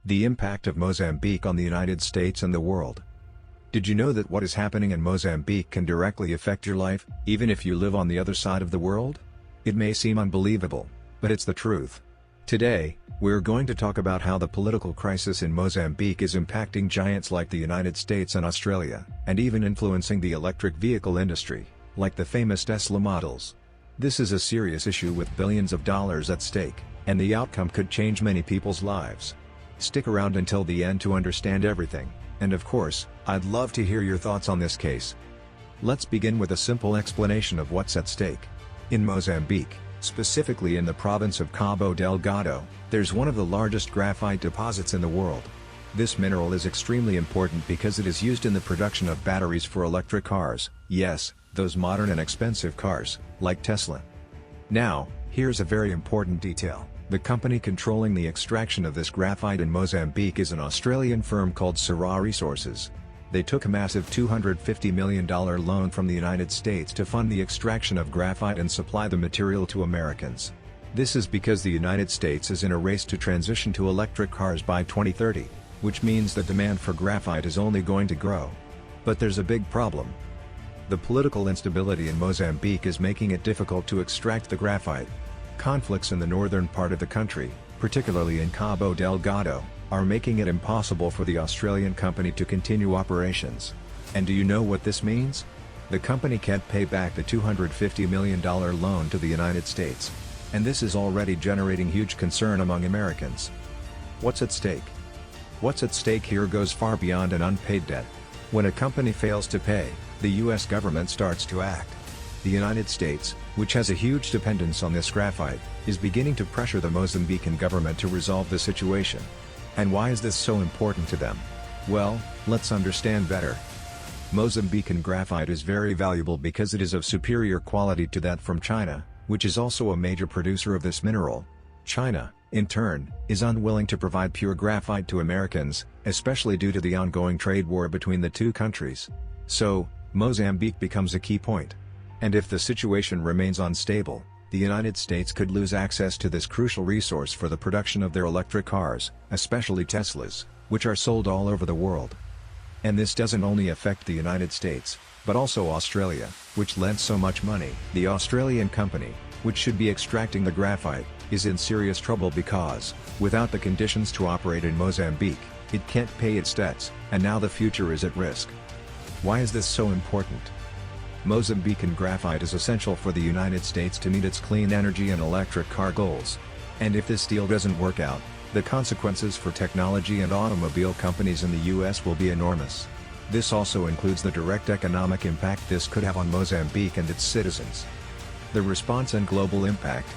The impact of Mozambique on the United States and the world. Did you know that what is happening in Mozambique can directly affect your life, even if you live on the other side of the world? It may seem unbelievable, but it's the truth. Today, we're going to talk about how the political crisis in Mozambique is impacting giants like the United States and Australia, and even influencing the electric vehicle industry, like the famous Tesla models. This is a serious issue with billions of dollars at stake, and the outcome could change many people's lives. Stick around until the end to understand everything, and of course, I'd love to hear your thoughts on this case. Let's begin with a simple explanation of what's at stake. In Mozambique, specifically in the province of Cabo Delgado, there's one of the largest graphite deposits in the world. This mineral is extremely important because it is used in the production of batteries for electric cars, yes, those modern and expensive cars, like Tesla. Now, here's a very important detail. The company controlling the extraction of this graphite in Mozambique is an Australian firm called Syrah Resources. They took a massive $250 million loan from the United States to fund the extraction of graphite and supply the material to Americans. This is because the United States is in a race to transition to electric cars by 2030, which means the demand for graphite is only going to grow. But there's a big problem. The political instability in Mozambique is making it difficult to extract the graphite. Conflicts in the northern part of the country, particularly in Cabo Delgado, are making it impossible for the Australian company to continue operations. And do you know what this means? The company can't pay back the $250 million loan to the United States. And this is already generating huge concern among Americans. What's at stake? What's at stake here goes far beyond an unpaid debt. When a company fails to pay, the US government starts to act. The United States, which has a huge dependence on this graphite, is beginning to pressure the Mozambican government to resolve the situation. And why is this so important to them? Well, let's understand better. Mozambican graphite is very valuable because it is of superior quality to that from China, which is also a major producer of this mineral. China, in turn, is unwilling to provide pure graphite to Americans, especially due to the ongoing trade war between the two countries. So, Mozambique becomes a key point. And if the situation remains unstable, the United States could lose access to this crucial resource for the production of their electric cars, especially Teslas, which are sold all over the world. And this doesn't only affect the United States, but also Australia, which lent so much money. The Australian company, which should be extracting the graphite, is in serious trouble because, without the conditions to operate in Mozambique, it can't pay its debts, and now the future is at risk. Why is this so important? Mozambican graphite is essential for the United States to meet its clean energy and electric car goals. And if this deal doesn't work out, the consequences for technology and automobile companies in the US will be enormous. This also includes the direct economic impact this could have on Mozambique and its citizens. The response and global impact.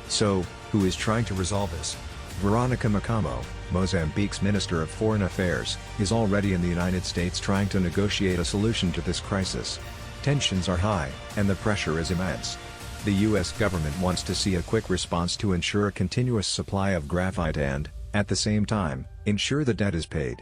So, who is trying to resolve this? Veronica Macamo, Mozambique's Minister of Foreign Affairs, is already in the United States trying to negotiate a solution to this crisis. Tensions are high, and the pressure is immense. The US government wants to see a quick response to ensure a continuous supply of graphite and, at the same time, ensure the debt is paid.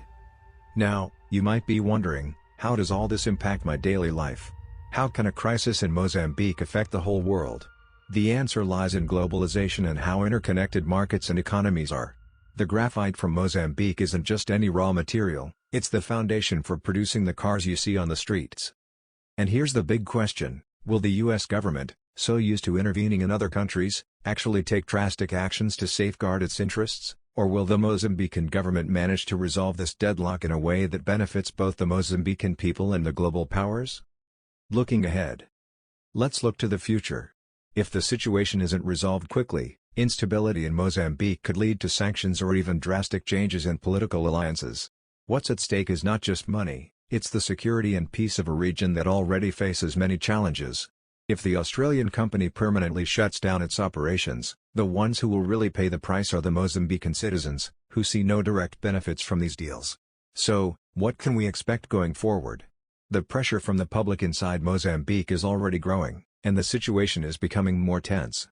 Now, you might be wondering, how does all this impact my daily life? How can a crisis in Mozambique affect the whole world? The answer lies in globalization and how interconnected markets and economies are. The graphite from Mozambique isn't just any raw material, it's the foundation for producing the cars you see on the streets. And here's the big question, will the US government, so used to intervening in other countries, actually take drastic actions to safeguard its interests, or will the Mozambican government manage to resolve this deadlock in a way that benefits both the Mozambican people and the global powers? Looking ahead. Let's look to the future. If the situation isn't resolved quickly, instability in Mozambique could lead to sanctions or even drastic changes in political alliances. What's at stake is not just money. It's the security and peace of a region that already faces many challenges. If the Australian company permanently shuts down its operations, the ones who will really pay the price are the Mozambican citizens, who see no direct benefits from these deals. So, what can we expect going forward? The pressure from the public inside Mozambique is already growing, and the situation is becoming more tense.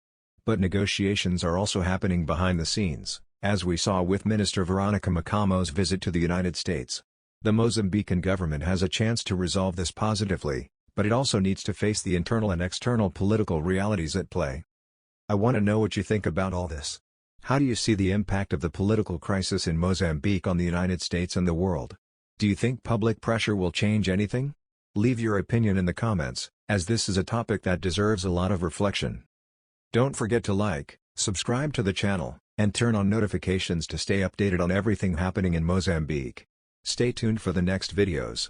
But negotiations are also happening behind the scenes, as we saw with Minister Veronica Macamo's visit to the United States. The Mozambican government has a chance to resolve this positively, but it also needs to face the internal and external political realities at play. I want to know what you think about all this. How do you see the impact of the political crisis in Mozambique on the United States and the world? Do you think public pressure will change anything? Leave your opinion in the comments, as this is a topic that deserves a lot of reflection. Don't forget to like, subscribe to the channel, and turn on notifications to stay updated on everything happening in Mozambique. Stay tuned for the next videos.